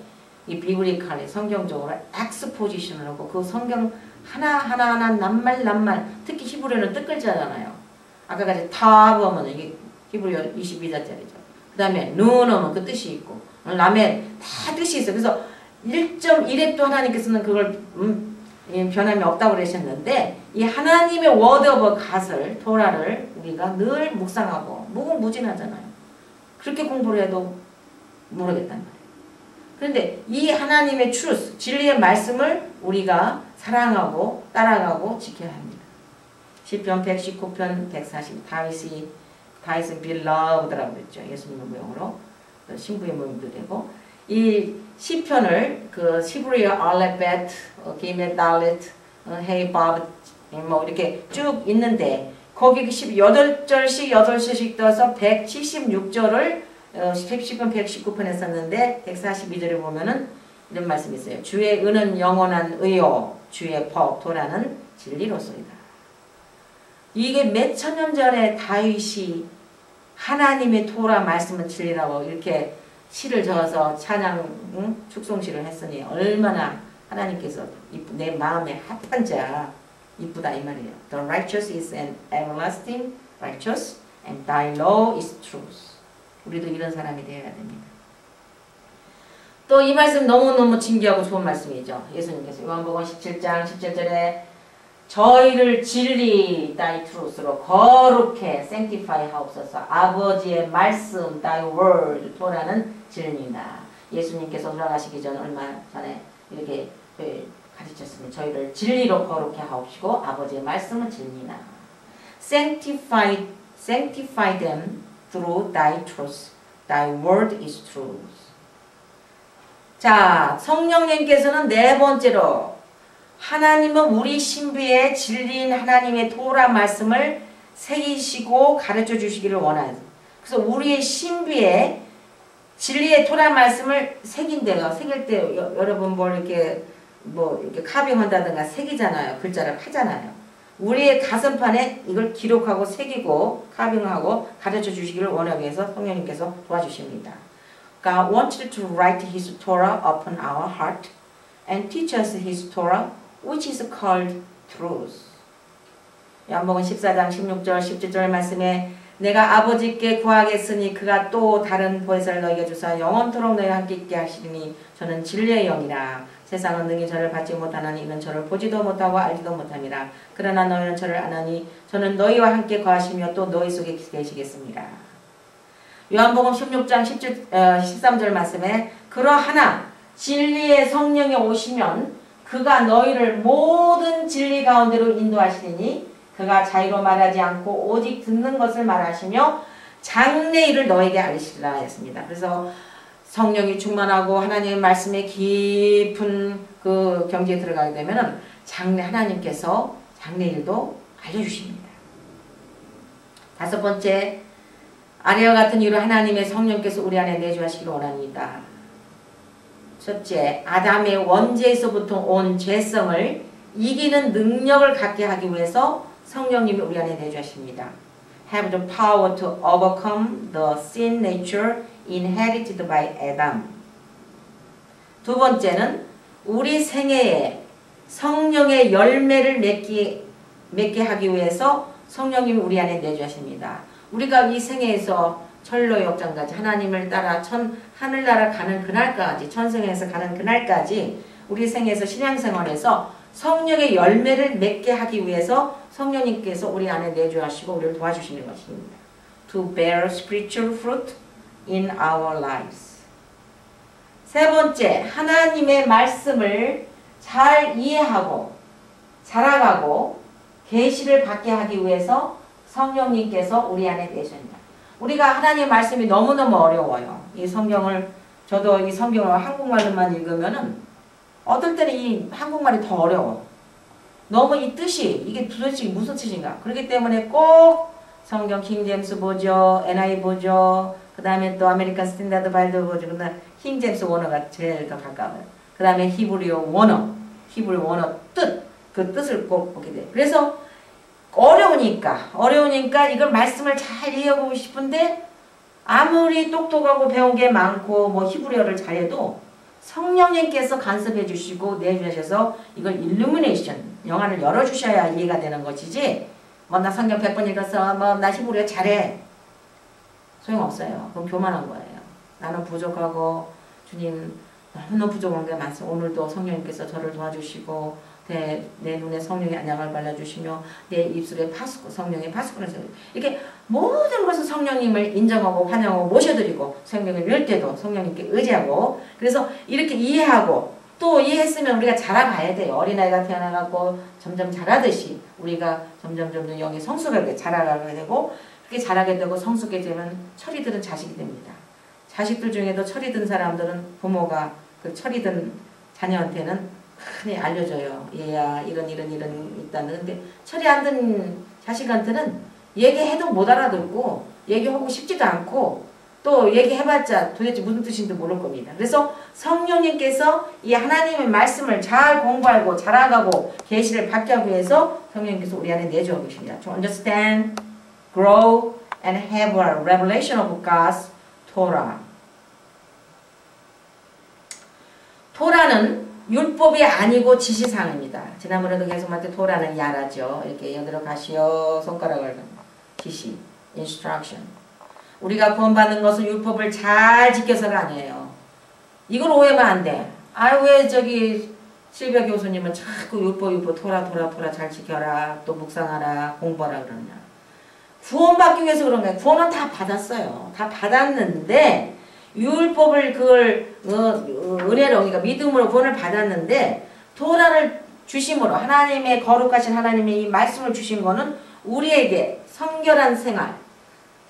이 비브리칼리 성경적으로 엑스포지션을 하고 그 성경 하나하나 낱말 특히 히브리어는 뜻글자잖아요. 아까 같이 타 보면 이게 히브리어 22자짜리죠. 그 다음에 누는 그 뜻이 있고 라멜 다 뜻이 있어요. 그래서 1.1에 또 하나님께서는 그걸 변함이 없다고 그러셨는데 이 하나님의 워드 오브 갓을 토라를 우리가 늘 묵상하고 무궁무진하잖아요. 그렇게 공부를 해도 모르겠단 말이에요. 그런데 이 하나님의 truth, 진리의 말씀을 우리가 사랑하고 따라가고 지켜야 합니다. 시편 119편 140 다윗은 beloved라고 그랬죠. 예수님의 모형으로 신부의 모형도 되고 이 시편을 그 시브리어 알레벳, 기메 달렛, 헤이 바브 뭐 이렇게 쭉 있는데 거기 8절씩 8절씩 떠서 176절을 시편 119편에 썼는데 142절에 보면은 이런 말씀이 있어요. 주의 은은 영원한 의요 주의 법 도라는 진리로소이다. 이게 몇 천년 전에 다윗이 하나님의 토라 말씀은 진리라고 이렇게 시를 적어서 찬양 축송시를 했으니 얼마나 하나님께서 내 마음에 합한 자 이쁘다 이 말이에요. The righteous is an everlasting righteous and thy law is truth. 우리도 이런 사람이 되어야 됩니다. 또 이 말씀 너무너무 진귀하고 좋은 말씀이죠. 예수님께서 요한복음 17장 17절에 저희를 진리 thy truth로 거룩해 sanctify 하옵소서. 아버지의 말씀 thy word 토라는 진리다. 예수님께서 돌아가시기 전 얼마 전에 이렇게 가르쳤습니다. 저희를 진리로 거룩해 하옵시고 아버지의 말씀은 진리다. sanctify them through thy truth. thy word is truth. 자, 성령님께서는 네 번째로 하나님은 우리 신비에 진리인 하나님의 토라 말씀을 새기시고 가르쳐 주시기를 원하는. 그래서 우리의 신비에 진리의 토라 말씀을 새긴대요. 새길 때 여러분 이렇게 카빙한다든가 새기잖아요. 글자를 파잖아요. 우리의 가슴판에 이걸 기록하고 새기고 카빙하고 가르쳐 주시기를 원하기 위해서 성령님께서 도와주십니다. God wanted to write His Torah upon our heart and teach us His Torah, which is called truth. 요한복음 14장 16절 17절 말씀에 내가 아버지께 구하겠으니 그가 또 다른 보혜사를 너희에게 주사 영원토록 너희와 함께 있게 하시리니 저는 진리의 영이라. 세상은 능히 저를 받지 못하나니 이는 저를 보지도 못하고 알지도 못함이라. 그러나 너희는 저를 아나니 저는 너희와 함께 거하시며 또 너희 속에 계시겠습니다. 요한복음 16장 13절 말씀에 그러하나 진리의 성령이 오시면 그가 너희를 모든 진리 가운데로 인도하시리니 그가 자유로 말하지 않고 오직 듣는 것을 말하시며 장래 일을 너에게 알리시리라 했습니다. 그래서 성령이 충만하고 하나님의 말씀에 깊은 그 경지에 들어가게 되면은 하나님께서 장래 일도 알려주십니다. 다섯 번째, 아래와 같은 이유로 하나님의 성령께서 우리 안에 내주하시기를 원합니다. 첫째, 아담의 원죄에서부터 온 죄성을 이기는 능력을 갖게 하기 위해서 성령님이 우리 안에 내주하십니다. Have the power to overcome the sin nature inherited by Adam. 두 번째는 우리 생애에 성령의 열매를 맺게 하기 위해서 성령님이 우리 안에 내주하십니다. 우리가 이 생애에서 천로역장까지 하나님을 따라 하늘나라 가는 그날까지 천생에서 가는 그날까지 우리 생애에서 신앙생활에서 성령의 열매를 맺게 하기 위해서 성령님께서 우리 안에 내주하시고 우리를 도와주시는 것입니다. To bear spiritual fruit in our lives. 세 번째, 하나님의 말씀을 잘 이해하고 살아가고 계시를 받게 하기 위해서 성령님께서 우리 안에 내주십니다. 우리가 하나님의 말씀이 너무너무 어려워요. 이 성경을 저도 이 성경을 한국말로만 읽으면은 어떨 때는 이 한국말이 더 어려워. 너무 이 뜻이 이게 도대체 무슨 뜻인가. 그렇기 때문에 꼭 성경 킹제임스 보죠. NI 보죠. 그 다음에 또 아메리칸 스탠다드 바이블 보죠. 그 다음에 킹제임스 원어가 제일 더 가까워요. 그 다음에 히브리어 원어. 히브리 원어 뜻. 그 뜻을 꼭 보게 돼요. 그래서 어려우니까 이걸 말씀을 잘 이해하고 싶은데 아무리 똑똑하고 배운 게 많고 뭐 히브리어를 잘해도 성령님께서 간섭해 주시고 내주셔서 이걸 일루미네이션 영안을 열어주셔야 이해가 되는 것이지 뭐 나 성경 100번 읽어서 뭐 나 히브리어 잘해 소용없어요. 그럼 교만한 거예요. 나는 부족하고 주님 너무너무 부족한 게 많습니다. 오늘도 성령님께서 저를 도와주시고 내 눈에 성령의 안약을 발라주시며 내 입술에 성령의 파수꾼을 세워 이렇게 모든 것을 성령님을 인정하고 환영하고 모셔드리고 성령을 열 때도 성령님께 의지하고 그래서 이렇게 이해하고 또 이해했으면 우리가 자라가야 돼요. 어린아이가 태어나갖고 점점 자라듯이 우리가 점점 영의 성숙하게 자라가게 되고 그렇게 자라게 되고 성숙하게 되면 철이 들은 자식이 됩니다. 자식들 중에도 철이 든 사람들은 부모가 그 철이 든 자녀한테는 흔히 알려줘요. 얘야 이런 있다는. 근데 철이 안 든 자식한테는 얘기해도 못 알아듣고 얘기하고 싶지도 않고 또 얘기해봤자 도대체 무슨 뜻인지 모를 겁니다. 그래서 성령님께서 이 하나님의 말씀을 잘 공부하고 자라가고 계시를 받기 위해서 성령님께서 우리 안에 내주어 계십니다. To understand, grow, and have a revelation of God's Torah. 토라는 율법이 아니고 지시사항입니다. 지난번에도 계속 말했 토라는 야라죠. 이렇게 여기로 가시오 손가락을 지시, instruction. 우리가 구원받는 것은 율법을 잘 지켜서가 아니에요. 이걸 오해하면 안 돼. 아, 왜 저기 실비아 교수님은 자꾸 율법 토라 잘 지켜라 또 묵상하라 공부하라 그러냐. 구원받기 위해서 그런 거예요. 구원은 다 받았어요. 다 받았는데 율법을 그걸 은혜로 그러니까 믿음으로 구원을 받았는데 토라를 주심으로 하나님의 거룩하신 하나님의 이 말씀을 주신 거는 우리에게 성결한 생활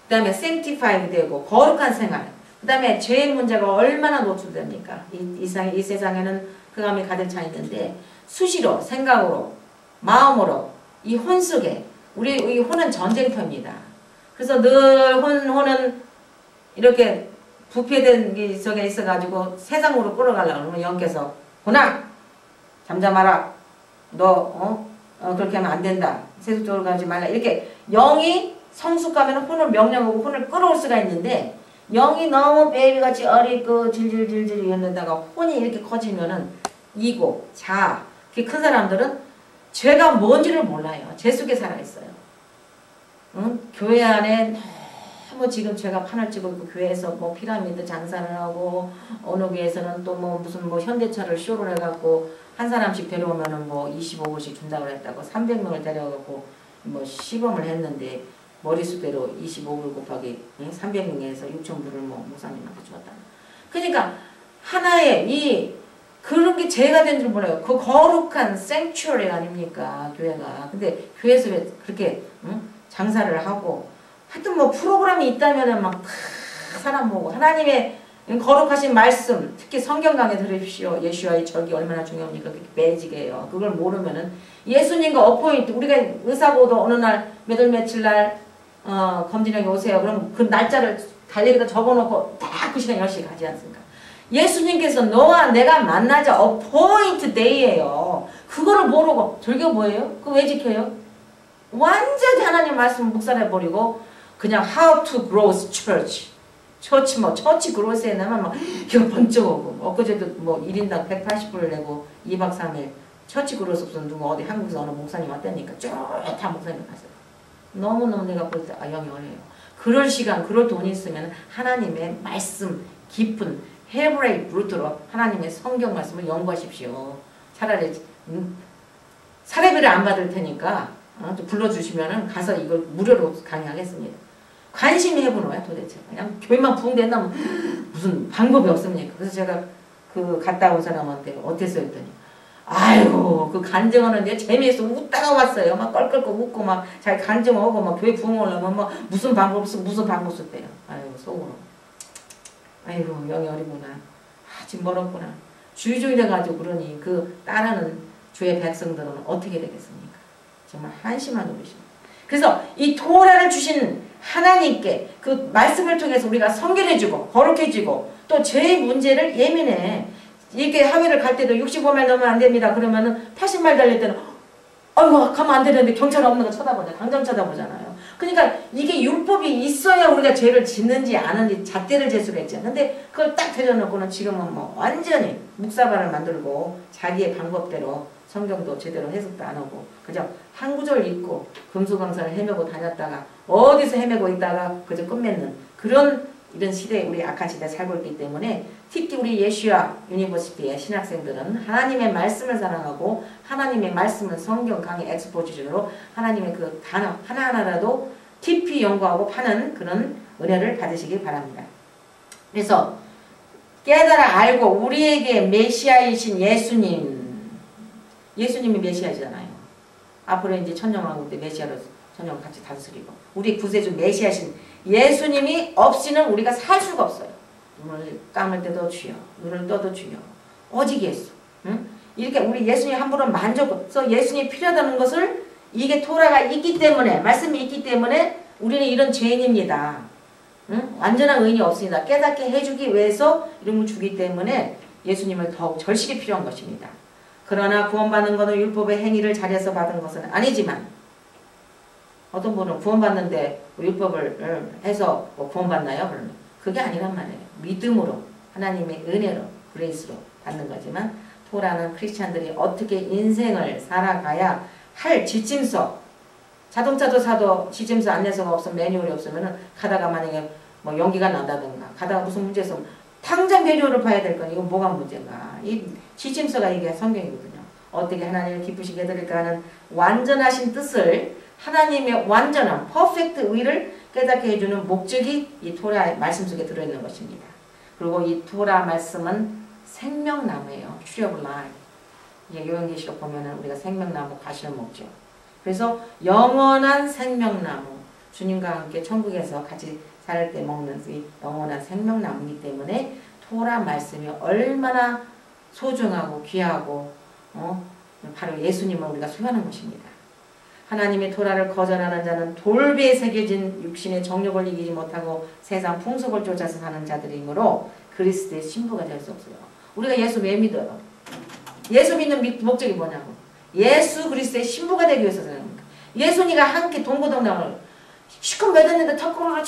그 다음에 sanctified 되고 거룩한 생활 그 다음에 죄의 문제가 얼마나 노출됩니까? 이 세상에는 흑암이 가득 차 있는데 수시로 생각으로 마음으로 이 혼 속에 우리 이 혼은 전쟁터입니다. 그래서 늘 혼은 이렇게 부패된 게 저게 있어가지고 세상으로 끌어가려고 그러면 영께서 혼아 잠잠하라 너 그렇게 하면 안 된다 세속적으로 가지 말라 이렇게 영이 성숙하면 혼을 명령하고 혼을 끌어올 수가 있는데 영이 너무 베이비같이 어리고 질질질질 이었는다가 혼이 이렇게 커지면은 이고 자 그렇게 큰 사람들은 죄가 뭔지를 몰라요. 죄 속에 살아있어요. 응? 교회 안에 너무 지금 죄가 판을 찍고 있고 교회에서 뭐 피라미드 장사를 하고 어느 교회에서는 또 뭐 무슨 뭐 현대차를 쇼를 해갖고 한 사람씩 데려오면은 뭐 25불씩 준다고 했다고 300명을 데려가고 뭐 시범을 했는데 머릿수대로 25불 곱하기 300명에서 6,000불을 뭐 목사님한테 줬다. 그러니까 하나의 이 그런 게 죄가 된 줄 몰라요. 그 거룩한 생츄어리 아닙니까 교회가. 근데 교회에서 왜 그렇게 장사를 하고 하여튼 뭐 프로그램이 있다면은 막 다 사람 모으고 하나님의 거룩하신 말씀 특히 성경 강해 들으십시오. 예수와의 절기 얼마나 중요합니까? 그게 매직이에요. 그걸 모르면은 예수님과 어포인트 우리가 의사고도 어느 날 몇 월 며칠 날 검진하게 오세요. 그럼 그 날짜를 달력에다 적어놓고 딱 그 시간 10시 가지 않습니까? 예수님께서 너와 내가 만나자 어포인트 데이예요. 그거를 모르고 절교 뭐예요? 그거 왜 지켜요? 완전히 하나님 말씀 묵살해버리고 그냥 how to grow church 처치 그로스에 나면 막 이거 번쩍 오고 엊그제도 뭐 1인당 180불을 내고 2박 3일 처치 그로스 없어서 누가 어디 한국에서 어느 목사님 왔다니까 쭉 다 목사님 갔어요. 너무너무 내가 볼 때 아 영이 어려요. 그럴 시간 그럴 돈이 있으면 하나님의 말씀 깊은 헤브라이 루트로 하나님의 성경 말씀을 연구하십시오. 차라리 사례비를 안 받을 테니까 불러주시면은 가서 이걸 무료로 강의하겠습니다. 관심이 해보는 거야 도대체. 그냥 교회만 부흥된다면 무슨 방법이 없습니까? 그래서 제가 그 갔다 온 사람한테 어땠어 했더니 아이고 그 간증하는데 재미있어 웃다가 왔어요. 막 껄껄껄 웃고 막 잘 간증하고 막 교회 부흥하려면 막 무슨 방법 썼대요. 아이고 속으로. 아이고 영이 어리구나. 아직 멀었구나. 주의종이 돼가지고 그러니 그 따르는 주의 백성들은 어떻게 되겠습니까? 정말 한심한 노릇입니다. 그래서 이 토라를 주신 하나님께 그 말씀을 통해서 우리가 성결해지고 거룩해지고 또 죄의 문제를 예민해. 이렇게 하위를 갈 때도 65마일 넘으면 안 됩니다. 그러면은 80마일 달릴 때는 아이고 가면 안 되는데 경찰 없는 거 쳐다보냐. 당장 쳐다보잖아요. 그러니까 이게 율법이 있어야 우리가 죄를 짓는지 아는지 잣대를 잴 수가 있죠. 근데 그걸 딱 들여놓고는 지금은 뭐 완전히 묵사발을 만들고 자기의 방법대로 성경도 제대로 해석도 안 하고 그저 한 구절 읽고 금수강산을 헤매고 다녔다가 어디서 헤매고 있다가 그저 끝맺는 그런 이런 시대에 우리 악한 시대에 살고 있기 때문에 특히 우리 예수야 유니버시티의 신학생들은 하나님의 말씀을 사랑하고 하나님의 말씀을 성경 강의 엑스포지션으로 하나님의 그 단어 하나하나라도 깊이 연구하고 파는 그런 은혜를 받으시기 바랍니다. 그래서 깨달아 알고 우리에게 메시아이신 예수님이 메시아잖아요. 앞으로 이제 천년왕국 때 메시아로 천년 같이 다스리고 우리 구세주 메시아신 예수님이 없이는 우리가 살 수가 없어요. 눈을 감을 때도 주여, 눈을 떠도 주여, 오직 예수. 응? 이렇게 우리 예수님 함부로 만져서 예수님이 필요하다는 것을 이게 토라가 있기 때문에 말씀이 있기 때문에 우리는 이런 죄인입니다. 응? 완전한 의인이 없습니다. 깨닫게 해주기 위해서 이런 걸 주기 때문에 예수님을 더욱 절실히 필요한 것입니다. 그러나 구원받는 것은 율법의 행위를 잘해서 받은 것은 아니지만 어떤 분은 구원받는데 율법을 해서 뭐 구원받나요? 그러면 그게 아니란 말이에요. 믿음으로 하나님의 은혜로 그레이스로 받는 거지만 토라는 크리스찬들이 어떻게 인생을 살아가야 할 지침서 자동차도 사도 지침서 안내서가 없으면 매뉴얼이 없으면 가다가 만약에 뭐 연기가 난다든가 가다가 무슨 문제 있으면 당장 매뉴얼을 봐야 될 거니 이건 뭐가 문제인가. 이 지침서가 이게 성경이거든요. 어떻게 하나님을 기쁘시게 해드릴까 하는 완전하신 뜻을 하나님의 완전한 퍼펙트 의를 깨닫게 해주는 목적이 이 토라의 말씀 속에 들어있는 것입니다. 그리고 이 토라 말씀은 생명나무예요. Tree of Life. 요한계시록 보면은 우리가 생명나무 과실을 먹죠. 그래서 영원한 생명나무, 주님과 함께 천국에서 같이 살 때 먹는 이 영원한 생명나무이기 때문에 토라 말씀이 얼마나 소중하고 귀하고 바로 예수님을 우리가 소유하는 것입니다. 하나님의 토라를 거절하는 자는 돌비에 새겨진 육신의 정욕을 이기지 못하고 세상 풍속을 쫓아서 사는 자들이므로 그리스도의 신부가 될 수 없어요. 우리가 예수 왜 믿어요? 예수 믿는 목적이 뭐냐고. 예수 그리스도의 신부가 되기 위해서 사는 겁니다. 예수님과 함께 동고동락을 시커 맺었는데 턱걸이로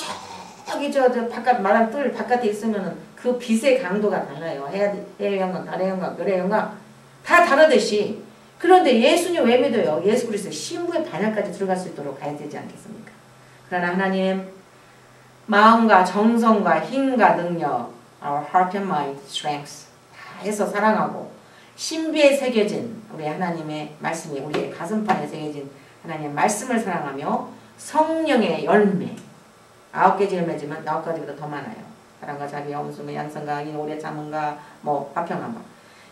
저기 저 바깥 마당 뜰 바깥에 있으면은 그 빛의 강도가 달라요. 해의 영광, 달의 영광, 별의 영광 다 다르듯이. 그런데 예수님 왜 믿어요? 예수 그리스도의 신부의 반열까지 들어갈 수 있도록 가야 되지 않겠습니까? 그러나 하나님 마음과 정성과 힘과 능력, our heart and mind, strength 다 해서 사랑하고 신비에 새겨진 우리 하나님의 말씀이 우리의 가슴판에 새겨진 하나님의 말씀을 사랑하며 성령의 열매 9가지 열매지만 9가지보다 더 많아요. 사랑과 자비와 온순과 양선과 악인 오래 참음과 뭐 화평함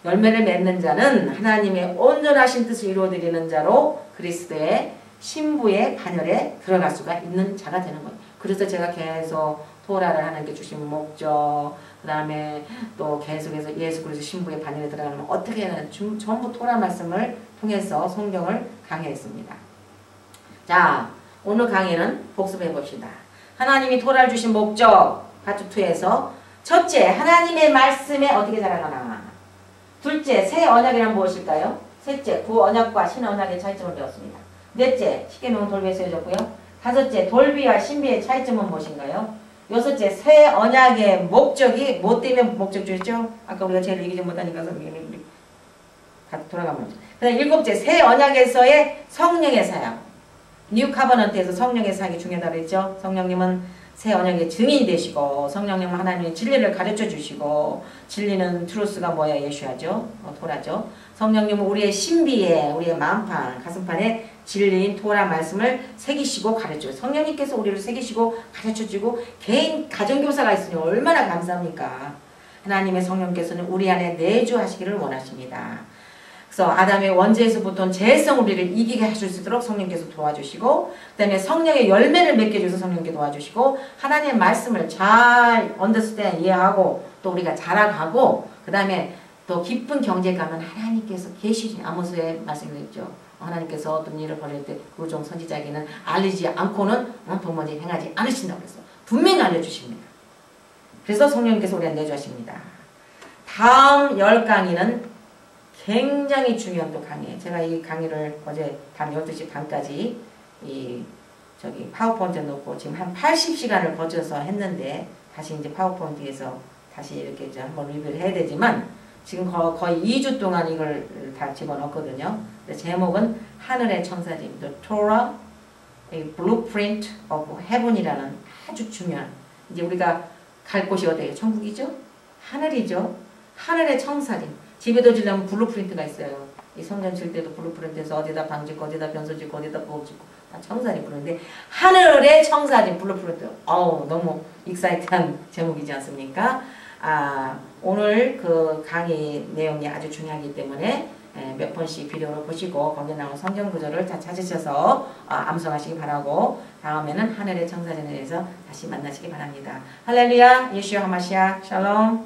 열매를 맺는 자는 하나님의 온전하신 뜻을 이루어드리는 자로 그리스도의 신부의 반열에 들어갈 수가 있는 자가 되는 거예요. 그래서 제가 계속 토라를 하나님께 주신 목적 그 다음에 또 계속해서 예수 그리스도 신부의 반열에 들어가면 어떻게 하는 전부 토라 말씀을 통해서 성경을 강의했습니다. 자, 오늘 강의는 복습해 봅시다. 하나님이 토라를 주신 목적 파트 2에서 첫째, 하나님의 말씀에 어떻게 살아가나. 둘째, 새 언약이란 무엇일까요? 셋째, 구 언약과 신 언약의 차이점을 배웠습니다. 넷째, 십계명은 돌비에 쓰여졌고요. 다섯째, 돌비와 신비의 차이점은 무엇인가요? 여섯째, 새 언약의 목적이 뭐 때문에 목적 주셨죠? 아까 우리가 제일 얘기 좀 못하니까 우리 돌아가면 그다음 일곱째, 새 언약에서의 성령의 사역. 뉴 카버넌트에서 성령의 사역이 중요하다고 그랬죠? 성령님은 새 언약의 증인이 되시고 성령님은 하나님의 진리를 가르쳐 주시고 진리는 트루스가 뭐야? 예수야죠. 토라죠. 성령님은 우리의 신비에 우리의 마음판 가슴판에 진리인 토라 말씀을 새기시고 가르쳐요. 성령님께서 우리를 새기시고 가르쳐주고 개인 가정교사가 있으니 얼마나 감사합니까? 하나님의 성령께서는 우리 안에 내주하시기를 원하십니다. 그래서 아담의 원죄에서부터 죄성 우리를 이기게 하실 수 있도록 성령께서 도와주시고 그 다음에 성령의 열매를 맺게 해줘서 성령께 도와주시고 하나님의 말씀을 잘 언더스탠드 이해하고 또 우리가 자라가고 그 다음에 또 기쁜 경제에 가면 하나님께서 계시지 아모스의 말씀이 있죠. 하나님께서 어떤 일을 벌일 때 구종 선지자에게는 알리지 않고는 도무지 행하지 않으신다고 그랬어요. 분명히 알려주십니다. 그래서 성령님께서 우리한테 내주하십니다. 다음 10강의는 굉장히 중요한 또 강의예요. 제가 이 강의를 어제 밤 12시 반까지 저기 파워포인트에 놓고 지금 한 80시간을 거쳐서 했는데 다시 이제 파워포인트에서 다시 이렇게 이제 한번 리뷰를 해야 되지만 지금 거의 2주 동안 이걸 다 집어넣었거든요. 제목은 하늘의 청사진, The Torah, a Blueprint of Heaven이라는 아주 중요한 이제 우리가 갈 곳이 어디예요? 천국이죠? 하늘이죠? 하늘의 청사진. 집에도 지려면 블루프린트가 있어요. 이 성전 칠 때도 블루프린트에서 어디다 방 짓고 어디다 변소 짓고 어디다 부엌 짓고 다 청사진 부르는데 하늘의 청사진 블루프린트. 어우 너무 익사이트한 제목이지 않습니까? 오늘 그 강의 내용이 아주 중요하기 때문에 몇 번씩 비디오를 보시고 거기에 나온 성경 구절을 다 찾으셔서 암송하시기 바라고 다음에는 하늘의 청사진에 대해서 다시 만나시기 바랍니다. 할렐루야, 예수와 하마시아, 샬롬.